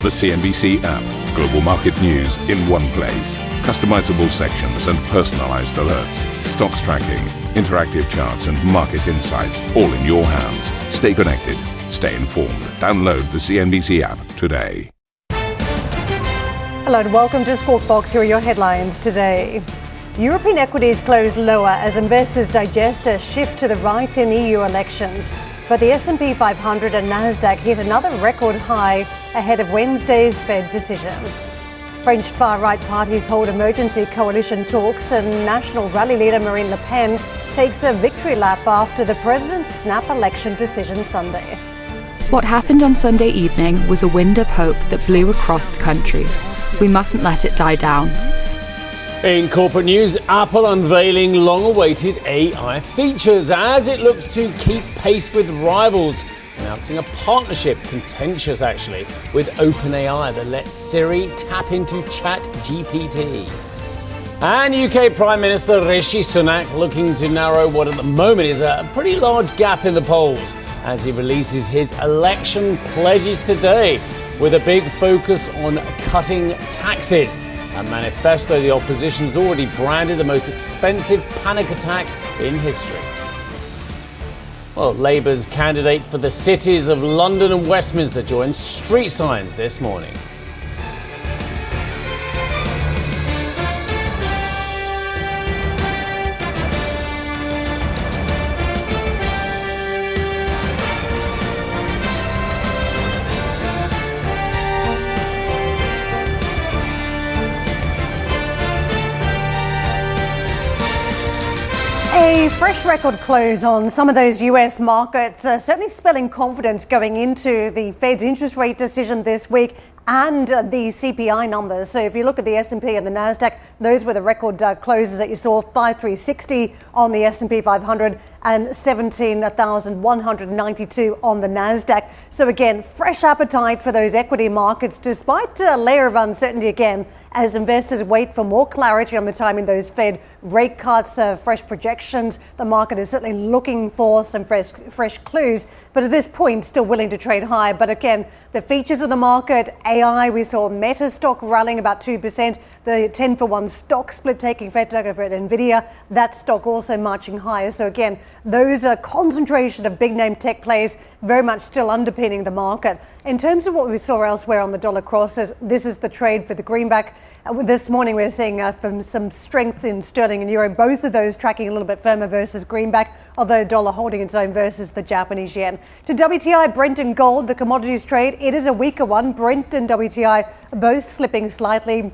The CNBC app. Global market news in one place. Customizable sections and personalized alerts. Stocks tracking, interactive charts and market insights all in your hands. Stay connected. Stay informed. Download the CNBC app today. Hello and welcome to Squawk Box. Here are your headlines today. European equities closed lower as investors digest a shift to the right in EU elections. But the S&P 500 and Nasdaq hit another record high ahead of Wednesday's Fed decision. French far-right parties hold emergency coalition talks and national rally leader Marine Le Pen takes a victory lap after the president's snap election decision Sunday. What happened on Sunday evening was a wind of hope that blew across the country. We mustn't let it die down. In corporate news, Apple unveiling long-awaited AI features as it looks to keep pace with rivals, announcing a partnership, contentious actually, with OpenAI that lets Siri tap into Chat GPT. And UK Prime Minister Rishi Sunak looking to narrow what at the moment is a pretty large gap in the polls as he releases his election pledges today with a big focus on cutting taxes. A manifesto the opposition has already branded the most expensive panic attack in history. Well, Labour's candidate for the cities of London and Westminster joined street signs this morning. A fresh record close on some of those US markets, certainly spelling confidence going into the Fed's interest rate decision this week and the CPI numbers. So if you look at the S&P and the Nasdaq, those were the record closes that you saw, 5,360 on the S&P 500 and 17,192 on the Nasdaq. So again, fresh appetite for those equity markets despite a layer of uncertainty again as investors wait for more clarity on the timing of those Fed rate cuts, fresh projections. The market is certainly looking for some fresh clues, but at this point still willing to trade high. But again, the features of the market, AI, we saw Meta stock rallying about 2%, the 10-for-1 stock split taking effect over at Nvidia, that stock also marching higher. So again, those are concentration of big name tech plays very much still underpinning the market. In terms of what we saw elsewhere on the dollar crosses, this is the trade for the greenback. This morning we're seeing some strength in sterling and euro, both of those tracking a little bit firmer versus greenback, although dollar holding its own versus the Japanese yen. To WTI, Brent and gold, the commodities trade, it is a weaker one. Brent and WTI both slipping slightly.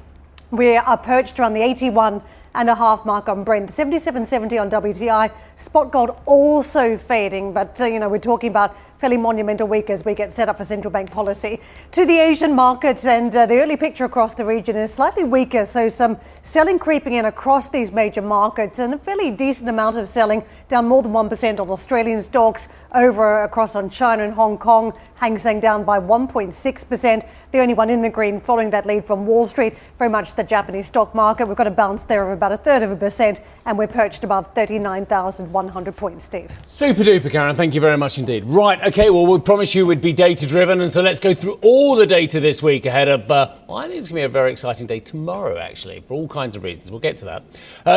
We are perched around the 81.5 mark on Brent, 77.70 on WTI. Spot gold also fading, but we're talking about fairly monumental week as we get set up for central bank policy. To the Asian markets, and the early picture across the region is slightly weaker, so some selling creeping in across these major markets and a fairly decent amount of selling, down more than 1% on Australian stocks, over across on China and Hong Kong. Hang Seng down by 1.6%. The only one in the green following that lead from Wall Street, very much the Japanese stock market. We've got a bounce there of about 1/3%, and we're perched above 39,100 points, Steve. Super duper, Karen. Thank you very much indeed. Right, okay, well, we promised you we'd be data driven, and so let's go through all the data this week ahead of, I think it's going to be a very exciting day tomorrow, actually, for all kinds of reasons. We'll get to that.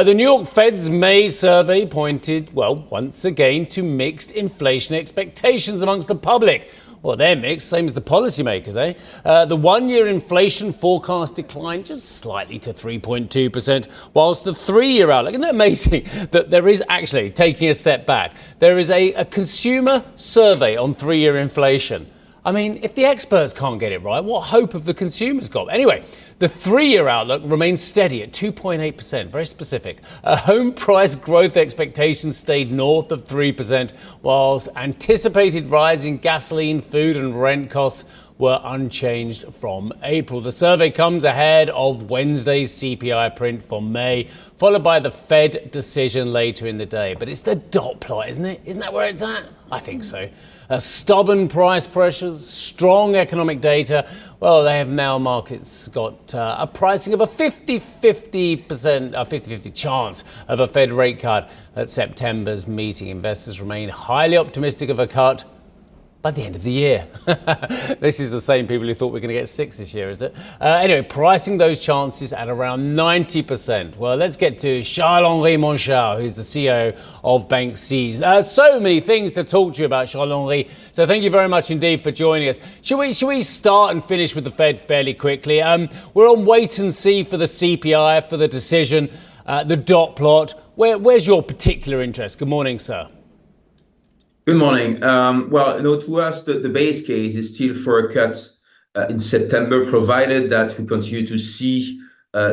The New York Fed's May survey pointed, well, once again, to mixed inflation expectations amongst the public. Well, they're mixed, same as the policymakers, eh? The one-year inflation forecast declined just slightly to 3.2%, whilst the three-year outlook, isn't that amazing that there is actually, taking a step back, there is a consumer survey on three-year inflation. I mean, if the experts can't get it right, what hope have the consumers got? Anyway, the three-year outlook remains steady at 2.8%, very specific. Home price growth expectations stayed north of 3%, whilst anticipated rise in gasoline, food and rent costs were unchanged from April. The survey comes ahead of Wednesday's CPI print for May, followed by the Fed decision later in the day. But it's the dot plot, isn't it? Isn't that where it's at? I think so. Stubborn price pressures, strong economic data. Well, they have now markets got a pricing of a 50-50 chance of a Fed rate cut at September's meeting. Investors remain highly optimistic of a cut, but by the end of the year. This is the same people who thought we were going to get 6 this year, is it? Anyway, pricing those chances at around 90%. Well, let's get to Charles-Henri Monchard, who's the CEO of Bank C's. So many things to talk to you about, Charles-Henri. So thank you very much indeed for joining us. Should we start and finish with the Fed fairly quickly? We're on wait and see for the CPI, for the decision, the dot plot. Where's your particular interest? Good morning, sir. Good morning. To us, the base case is still for a cut in September, provided that we continue to see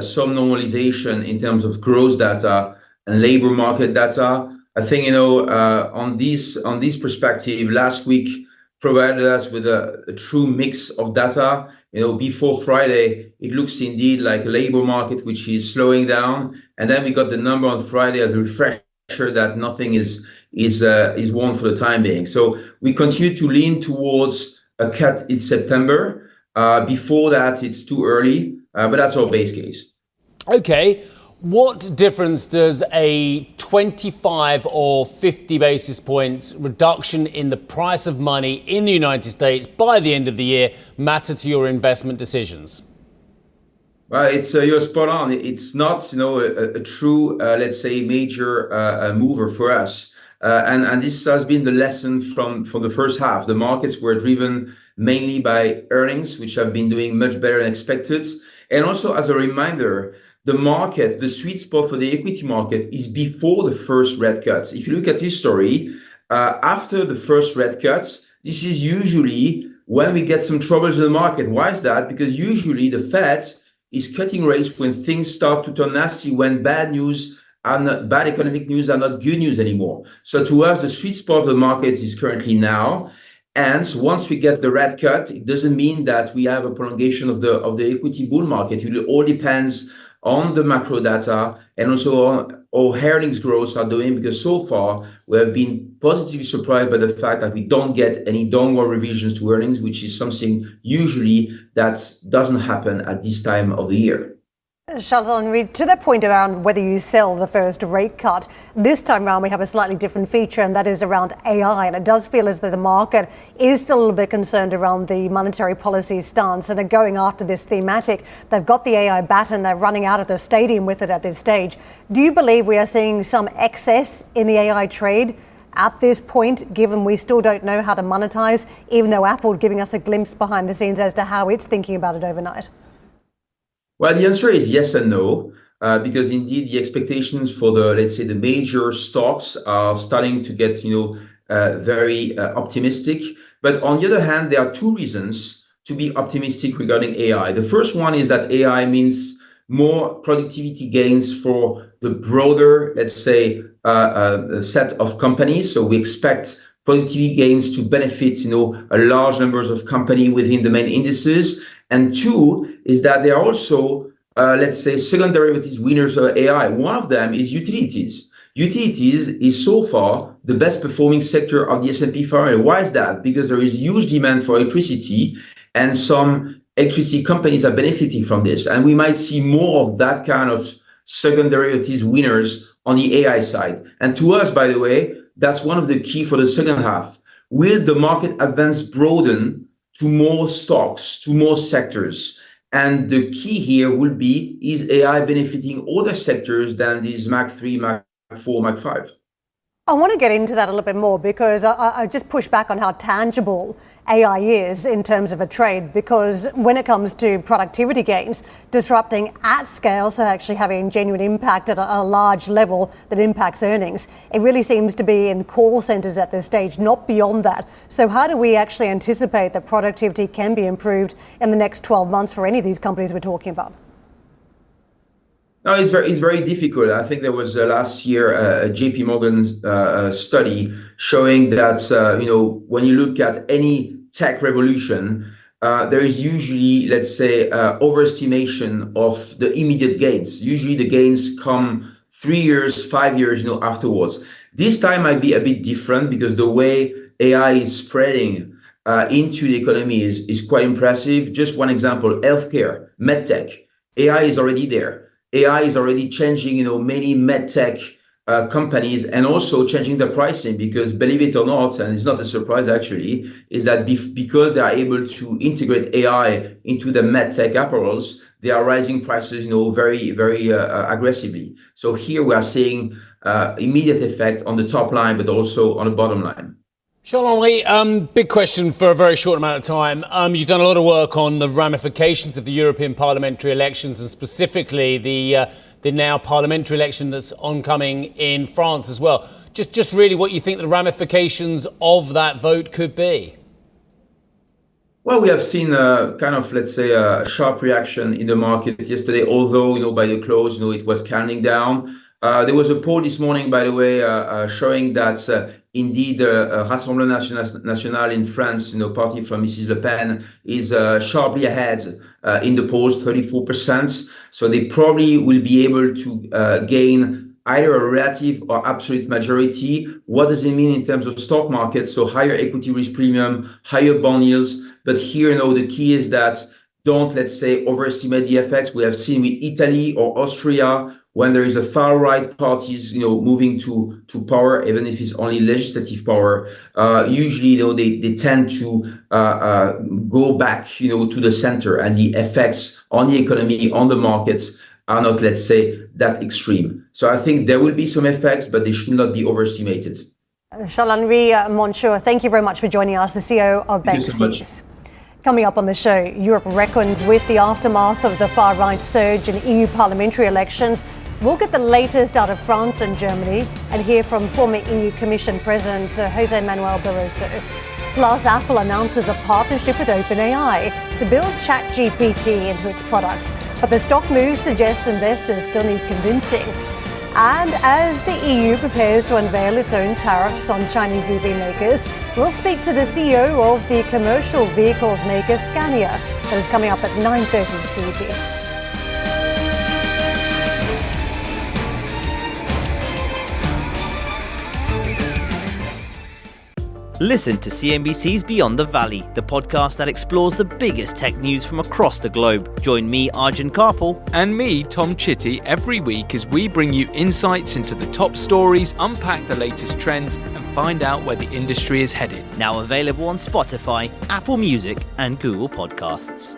some normalization in terms of growth data and labor market data. I think, on this perspective, last week provided us with a true mix of data. Before Friday, it looks indeed like a labor market which is slowing down, and then we got the number on Friday as a refresher that nothing is won for the time being. So we continue to lean towards a cut in September. Before that, it's too early, but that's our base case. Okay. What difference does a 25 or 50 basis points reduction in the price of money in the United States by the end of the year matter to your investment decisions? Well, you're spot on. It's not, a true, let's say, major mover for us. And this has been the lesson from the first half. The markets were driven mainly by earnings, which have been doing much better than expected. And also, as a reminder, the sweet spot for the equity market is before the first rate cuts. If you look at history, after the first rate cuts, this is usually when we get some troubles in the market. Why is that? Because usually the Fed is cutting rates when things start to turn nasty, when bad economic news are not good news anymore. So to us, the sweet spot of the markets is currently now. And once we get the rate cut, it doesn't mean that we have a prolongation of the equity bull market. It all depends on the macro data and also on how earnings growth are doing, because so far we have been positively surprised by the fact that we don't get any downward revisions to earnings, which is something usually that doesn't happen at this time of the year. Charles-Henri, to that point around whether you sell the first rate cut, this time around we have a slightly different feature, and that is around AI. And it does feel as though the market is still a little bit concerned around the monetary policy stance and are going after this thematic. They've got the AI bat and they're running out of the stadium with it at this stage. Do you believe we are seeing some excess in the AI trade at this point, given we still don't know how to monetize, even though Apple giving us a glimpse behind the scenes as to how it's thinking about it overnight? Well, the answer is yes and no, because indeed the expectations for the major stocks are starting to get, very optimistic. But on the other hand, there are two reasons to be optimistic regarding AI. The first one is that AI means more productivity gains for the broader, set of companies. So we expect productivity gains to benefit, a large numbers of companies within the main indices. And two is that there are also, second derivatives winners of AI. One of them is utilities. Utilities is so far the best performing sector of the S&P 500. Why is that? Because there is huge demand for electricity, and some electricity companies are benefiting from this. And we might see more of that kind of second derivatives winners on the AI side. And to us, by the way, that's one of the key for the second half. Will the market advance broaden to more stocks, to more sectors? And the key here will be, is AI benefiting other sectors than these Mach 3, Mach 4, Mach 5? I want to get into that a little bit more, because I just push back on how tangible AI is in terms of a trade, because when it comes to productivity gains, disrupting at scale, so actually having genuine impact at a large level that impacts earnings, it really seems to be in call centers at this stage, not beyond that. So how do we actually anticipate that productivity can be improved in the next 12 months for any of these companies we're talking about? No, it's very difficult. I think there was last year a JP Morgan study showing that when you look at any tech revolution, there is usually, overestimation of the immediate gains. Usually the gains come 3 years, 5 years, afterwards. This time might be a bit different, because the way AI is spreading into the economy is quite impressive. Just one example: healthcare, medtech. AI is already there. AI is already changing, many medtech companies, and also changing the pricing, because believe it or not, and it's not a surprise actually, is that because they are able to integrate AI into the medtech apparels, they are raising prices, very, very aggressively. So here we are seeing immediate effect on the top line, but also on the bottom line. Charles-Henri, big question for a very short amount of time. You've done a lot of work on the ramifications of the European parliamentary elections, and specifically the now parliamentary election that's oncoming in France as well. Just really what you think the ramifications of that vote could be. Well, we have seen let's say, a sharp reaction in the market yesterday, although, by the close, it was calming down. There was a poll this morning, by the way, showing that indeed Rassemblement National in France, party from Mrs. Le Pen, is sharply ahead in the polls, 34%. So they probably will be able to gain either a relative or absolute majority. What does it mean in terms of stock market? So higher equity risk premium, higher bond yields. But here, the key is that don't, let's say, overestimate the effects. We have seen with Italy or Austria, when there is a far-right parties, moving to power, even if it's only legislative power, usually, they tend to go back, to the center, and the effects on the economy, on the markets, are not, let's say, that extreme. So I think there will be some effects, but they should not be overestimated. Charles-Henri Monchur, thank you very much for joining us, the CEO of Bank Cs. Coming up on the show, Europe reckons with the aftermath of the far-right surge in EU parliamentary elections. We'll get the latest out of France and Germany and hear from former EU Commission President Jose Manuel Barroso. Plus, Apple announces a partnership with OpenAI to build Chat GPT into its products. But the stock move suggests investors still need convincing. And as the EU prepares to unveil its own tariffs on Chinese EV makers, we'll speak to the CEO of the commercial vehicles maker Scania. That is coming up at 9:30 CET. Listen to CNBC's Beyond the Valley, the podcast that explores the biggest tech news from across the globe. Join me, Arjun Karpal. And me, Tom Chitty, every week as we bring you insights into the top stories, unpack the latest trends, and find out where the industry is headed. Now available on Spotify, Apple Music, and Google Podcasts.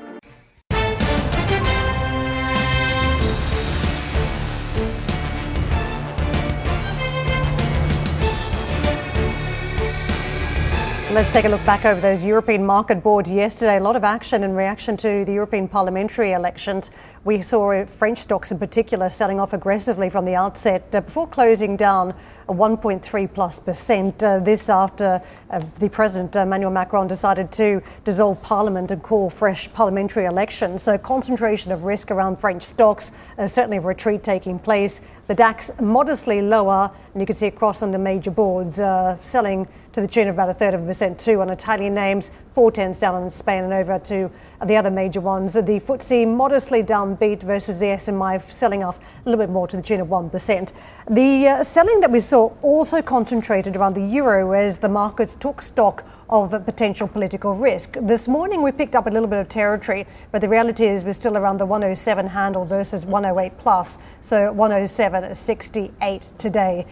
Let's take a look back over those European market boards yesterday. A lot of action in reaction to the European parliamentary elections. We saw French stocks in particular selling off aggressively from the outset before closing down 1.3+%. This after the President Emmanuel Macron decided to dissolve Parliament and call fresh parliamentary elections. So concentration of risk around French stocks, certainly a retreat taking place. The DAX modestly lower, and you can see across on the major boards selling to the tune of about 1/3% too on Italian names, 4/10 down in Spain, and over to the other major ones. The FTSE modestly downbeat versus the SMI selling off a little bit more to the tune of 1%. The selling that we saw also concentrated around the euro as the markets took stock of potential political risk. This morning we picked up a little bit of territory, but the reality is we're still around the 107 handle versus 108 plus. So 107.68 today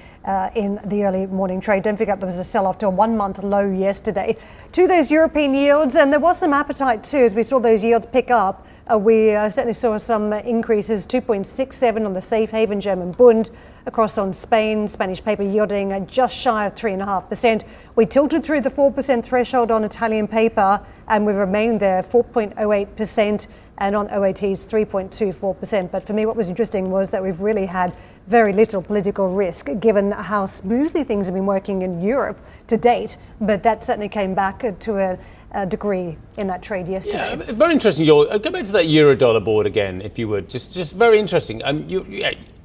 in the early morning trade. Don't forget there was a sell-off to a 1-month low yesterday. To those European yields, and there was some appetite too as we saw those yields pick up. We certainly saw some increases, 2.67 on the safe haven German Bund, across on Spain, Spanish paper yielding just shy of 3.5%. We tilted through the 4% threshold on Italian paper and we remained there, 4.08%, and on OATs 3.24%. But for me, what was interesting was that we've really had very little political risk given how smoothly things have been working in Europe to date. But that certainly came back to a degree in that trade yesterday. Yeah, very interesting. Go back to that euro-dollar board again, if you would. Just very interesting.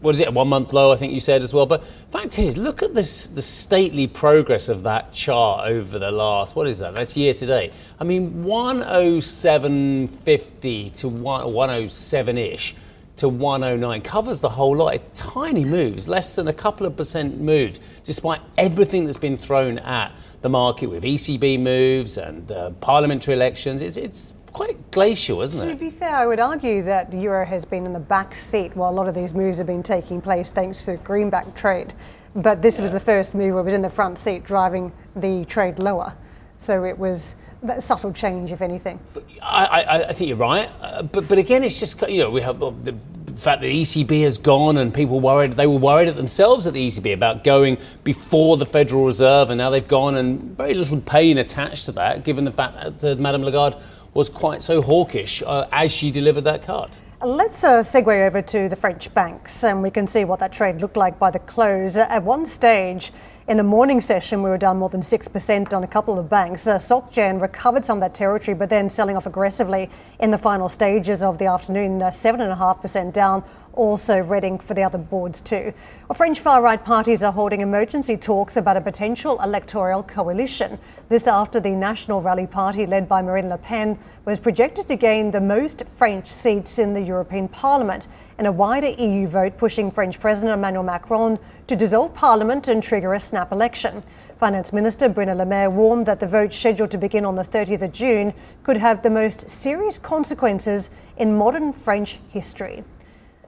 What is it, a 1-month low, I think you said as well. But fact is, look at the stately progress of that chart over the last, what is that? That's year to date. I mean, 107.50 to 107-ish to 109 covers the whole lot. It's tiny moves, less than a couple of percent moves, despite everything that's been thrown at the market with ECB moves and parliamentary elections. It's quite glacial, isn't it? To be fair, I would argue that the euro has been in the back seat while a lot of these moves have been taking place thanks to greenback trade. But this was the first move where it was in the front seat driving the trade lower. So it was a subtle change, if anything. I think you're right. But again, it's just, we have the fact that the ECB has gone and people they were worried at themselves at the ECB about going before the Federal Reserve, and now they've gone, and very little pain attached to that, given the fact that Madame Lagarde was quite so hawkish as she delivered that card. Let's segue over to the French banks, and we can see what that trade looked like by the close. At one stage in the morning session, we were down more than 6% on a couple of banks. SocGen recovered some of that territory, but then selling off aggressively in the final stages of the afternoon, 7.5% down, also reading for the other boards too. Well, French far-right parties are holding emergency talks about a potential electoral coalition. This after the National Rally Party, led by Marine Le Pen, was projected to gain the most French seats in the European Parliament in a wider EU vote, pushing French President Emmanuel Macron to dissolve Parliament and trigger a snap election. Finance Minister Bruno Le Maire warned that the vote, scheduled to begin on the 30th of June, could have the most serious consequences in modern French history.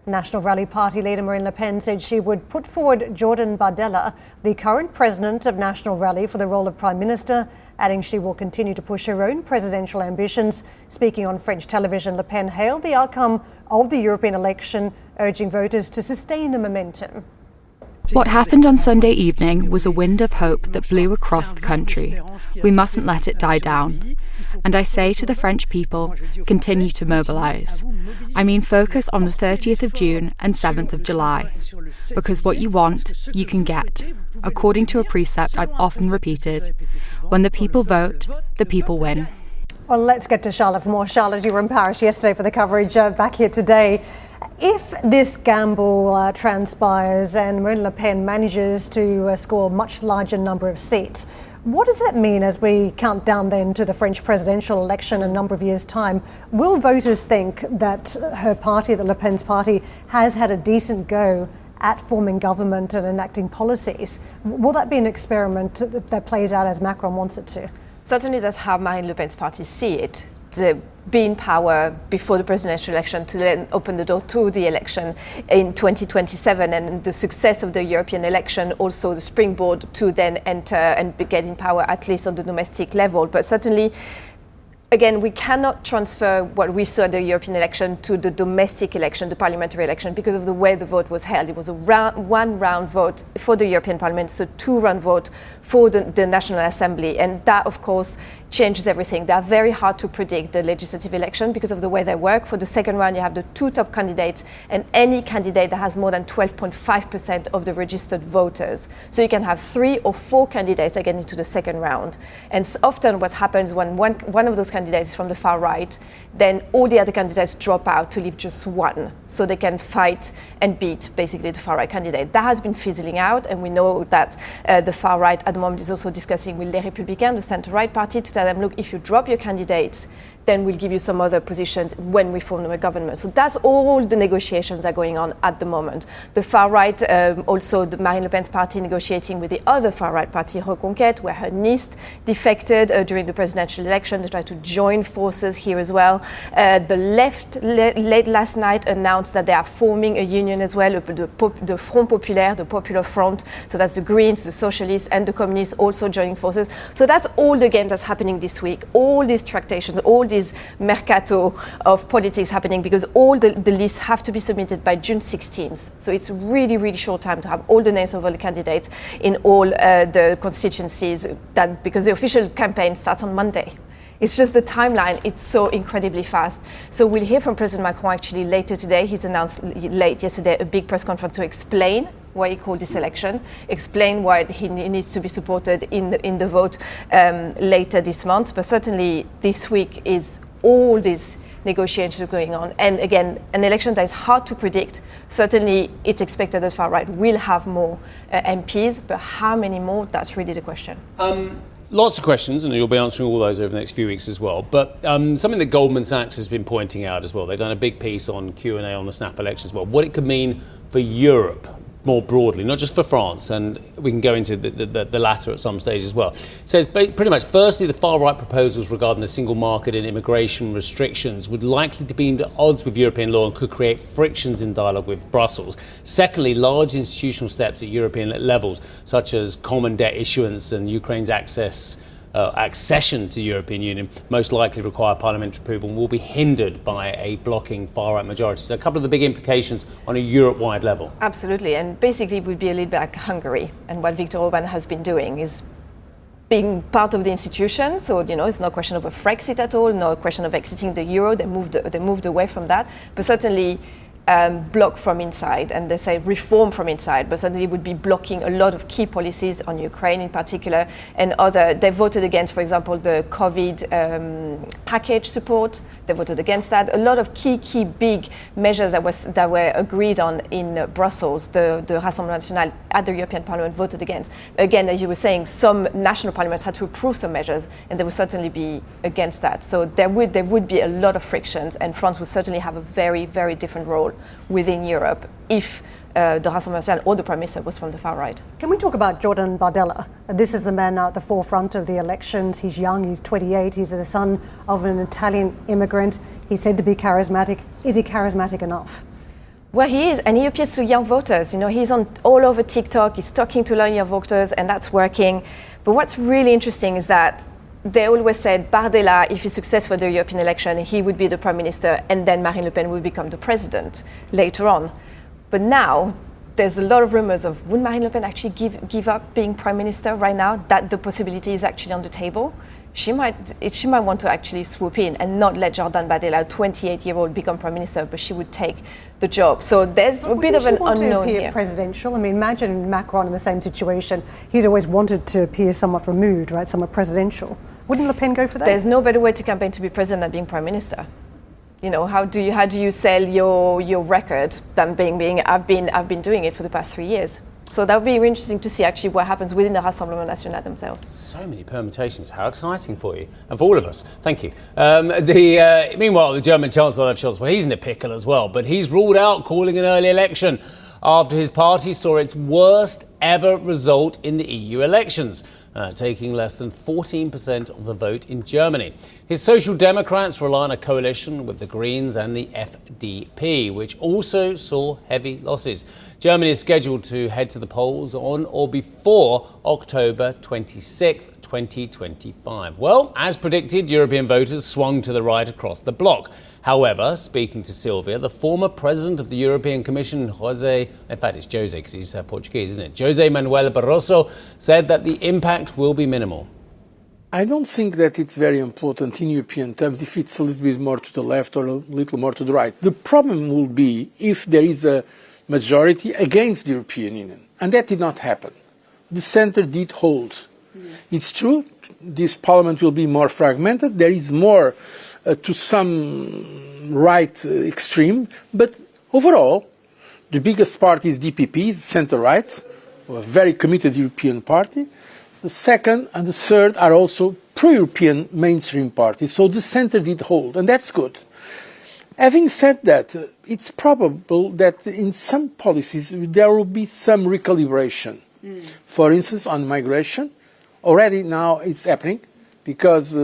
National Rally Party leader Marine Le Pen said she would put forward Jordan Bardella, the current president of National Rally, for the role of Prime Minister, adding she will continue to push her own presidential ambitions. Speaking on French television, Le Pen hailed the outcome of the European election, urging voters to sustain the momentum. What happened on Sunday evening was a wind of hope that blew across the country. We mustn't let it die down. And I say to the French people, continue to mobilise. I mean, focus on the 30th of June and 7th of July. Because what you want, you can get. According to a precept I've often repeated, when the people vote, the people win. Well, let's get to Charlotte for more. Charlotte, you were in Paris yesterday for the coverage, back here today. If this gamble transpires and Marine Le Pen manages to score a much larger number of seats, what does that mean as we count down then to the French presidential election in a number of years' time? Will voters think that her party, that Le Pen's party, has had a decent go at forming government and enacting policies? Will that be an experiment that plays out as Macron wants it to? Certainly that's how Marine Le Pen's party see it. To be in power before the presidential election, to then open the door to the election in 2027, and the success of the European election, also the springboard to then enter and get in power, at least on the domestic level. But certainly, again, we cannot transfer what we saw at the European election to the domestic election, the parliamentary election, because of the way the vote was held. It was a one-round vote for the European Parliament, so two-round vote for the National Assembly. And that, of course, changes everything. They are very hard to predict, the legislative election, because of the way they work. For the second round, you have the two top candidates, and any candidate that has more than 12.5% of the registered voters. So you can have 3 or 4 candidates that get into the second round. And often what happens when one of those candidates is from the far right, then all the other candidates drop out to leave just one, so they can fight and beat basically the far right candidate. That has been fizzling out, and we know that the far right at the moment is also discussing with Les Républicains, the centre-right party, to tell them, look, if you drop your candidates, then we'll give you some other positions when we form a government. So that's all the negotiations that are going on at the moment. The far right, also the Marine Le Pen's party negotiating with the other far right party, Reconquête, where her niece defected during the presidential election. They tried to join forces here as well. The left late last night announced that they are forming a union as well, the Front Populaire, the Popular Front. So that's the Greens, the Socialists, and the Communists also joining forces. So that's all the game that's happening this week. All these tractations, all this mercato of politics happening, because all the lists have to be submitted by June 16th. So it's really, really short time to have all the names of all the candidates in all the constituencies, because the official campaign starts on Monday. It's just the timeline, it's so incredibly fast. So we'll hear from President Macron actually later today. He's announced late yesterday a big press conference to explain why he called this election, explain why he needs to be supported in the vote later this month. But certainly this week is all these negotiations going on. And again, an election that is hard to predict. Certainly it's expected that far right will have more MPs, but how many more, that's really the question. Lots of questions, and you'll be answering all those over the next few weeks as well. But something that Goldman Sachs has been pointing out as well, they've done a big piece on Q&A on the snap election as well, what it could mean for Europe more broadly, not just for France, and we can go into the latter at some stage as well. It says pretty much, firstly, the far-right proposals regarding the single market and immigration restrictions would likely to be at odds with European law and could create frictions in dialogue with Brussels. Secondly, large institutional steps at European levels, such as common debt issuance and Ukraine's accession to the European Union, most likely require parliamentary approval and will be hindered by a blocking far-right majority. So a couple of the big implications on a Europe-wide level. Absolutely, and basically it would be a little bit like Hungary, and what Viktor Orban has been doing is being part of the institution. So, it's no question of a Frexit at all, no question of exiting the euro. They moved away from that, but certainly block from inside, and they say reform from inside, but certainly would be blocking a lot of key policies on Ukraine in particular, and other. They voted against, for example, the COVID package support. They voted against that. A lot of key big measures that were agreed on in Brussels, the Rassemblement National at the European Parliament voted against. Again, as you were saying, some national parliaments had to approve some measures, and they would certainly be against that. So there would be a lot of frictions, and France would certainly have a very, very different role within Europe if the Rassemblement National or the Prime Minister was from the far right. Can we talk about Jordan Bardella? This is the man now at the forefront of the elections. He's young, he's 28, he's the son of an Italian immigrant. He's said to be charismatic. Is he charismatic enough? Well, he is, and he appeals to young voters. He's on all over TikTok, he's talking to young voters, and that's working. But what's really interesting is that they always said Bardella, if he's successful at the European election, he would be the Prime Minister, and then Marine Le Pen would become the President later on. But now, there's a lot of rumors of, would Marine Le Pen actually give up being Prime Minister right now? That the possibility is actually on the table. She might want to actually swoop in and not let Jordan Bardella, a 28-year-old, become Prime Minister, but she would take the job. So there's a bit of an unknown here. Presidential? I mean, imagine Macron in the same situation. He's always wanted to appear somewhat removed, right? Somewhat presidential. Wouldn't Le Pen go for that? There's no better way to campaign to be president than being Prime Minister. How do you sell your record than being I've been doing it for the past 3 years. So that would be interesting to see actually what happens within the Rassemblement National themselves. So many permutations. How exciting for you and for all of us. Thank you. Meanwhile, the German Chancellor Olaf Scholz, well, he's in a pickle as well, but he's ruled out calling an early election after his party saw its worst ever result in the EU elections, taking less than 14% of the vote in Germany. His Social Democrats rely on a coalition with the Greens and the FDP, which also saw heavy losses. Germany is scheduled to head to the polls on or before October 26th, 2025. Well, as predicted, European voters swung to the right across the bloc. However, speaking to Sylvia, the former president of the European Commission, Jose because he's Portuguese, isn't it? Jose Manuel Barroso said that the impact will be minimal. I don't think that it's very important in European terms if it's a little bit more to the left or a little more to the right. The problem will be if there is a majority against the European Union. And that did not happen. The center did hold. It's true, this parliament will be more fragmented. There is more to some right extreme. But overall, the biggest party is DPP, is center-right, a very committed European party. The second and the third are also pro-European mainstream parties. So the center did hold, and that's good. Having said that, it's probable that in some policies there will be some recalibration. For instance, on migration, already now it's happening because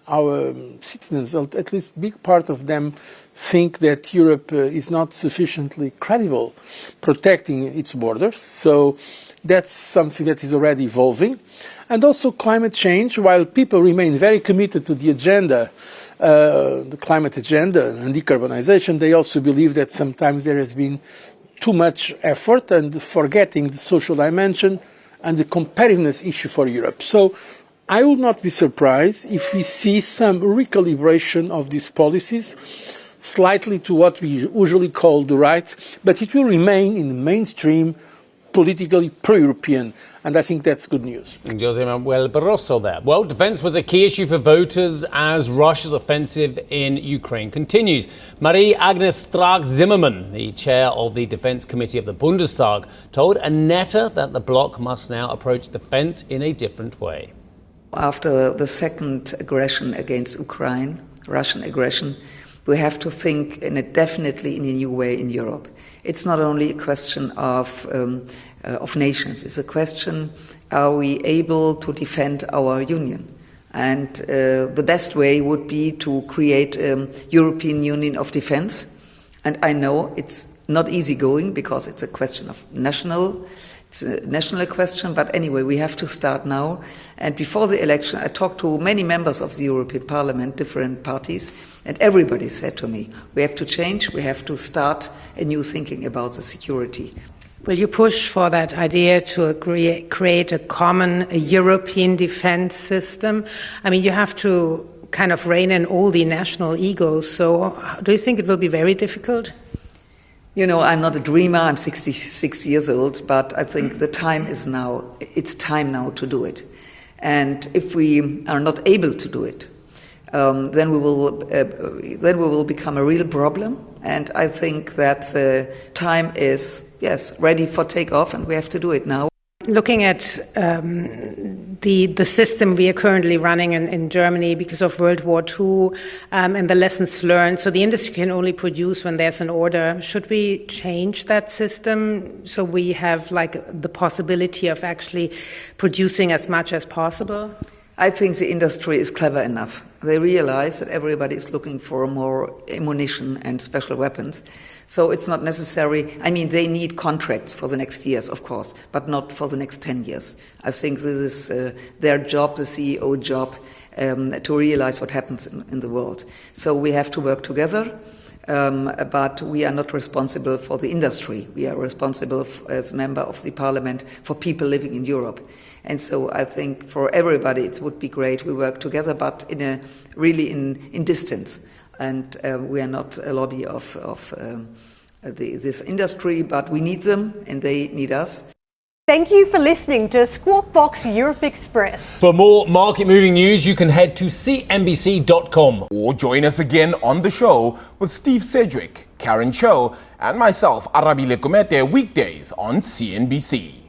our citizens, at least a big part of them, think that Europe is not sufficiently credible protecting its borders. So that's something that is already evolving. And also climate change, while people remain very committed to the agenda, the climate agenda and decarbonization, they also believe that sometimes there has been too much effort and forgetting the social dimension and the competitiveness issue for Europe. So I will not be surprised if we see some recalibration of these policies, slightly to what we usually call the right, but it will remain in the mainstream, politically pro-European, and I think that's good news. Jose Manuel Barroso there. Well, defence was a key issue for voters as Russia's offensive in Ukraine continues. Marie-Agnes Strack-Zimmermann, the chair of the Defence Committee of the Bundestag, told Annetta that the bloc must now approach defence in a different way. After the second aggression against Ukraine, Russian aggression, we have to think definitely in a new way in Europe. It's not only a question of nations. It's a question: are we able to defend our union? And the best way would be to create a European Union of defense. And I know it's not easy going because it's a question of it's a national question, but anyway, we have to start now. And before the election, I talked to many members of the European Parliament, different parties, and everybody said to me, we have to change, we have to start a new thinking about the security. Will you push for that idea to create a common European defense system? I mean, you have to kind of rein in all the national egos, so do you think it will be very difficult? You know, I'm not a dreamer, I'm 66 years old, but I think the time is now, it's time now to do it. And if we are not able to do it, then we will become a real problem. And I think that the time is, yes, ready for takeoff, and we have to do it now. Looking at the system we are currently running in Germany because of World War II and the lessons learned, so the industry can only produce when there's an order. Should we change that system so we have like the possibility of actually producing as much as possible? I think the industry is clever enough. They realize that everybody is looking for more ammunition and special weapons. So it's not necessary. I mean, they need contracts for the next years, of course, but not for the next 10 years. I think this is their job, the CEO job, to realize what happens in the world. So we have to work together. But we are not responsible for the industry. We are responsible as a member of the parliament for people living in Europe. And so I think for everybody it would be great we work together, but in distance. And we are not a lobby of this industry, but we need them and they need us. Thank you for listening to Squawk Box Europe Express. For more market-moving news, you can head to cnbc.com. Or join us again on the show with Steve Sedgwick, Karen Cho, and myself, Arabile Kumete, weekdays on CNBC.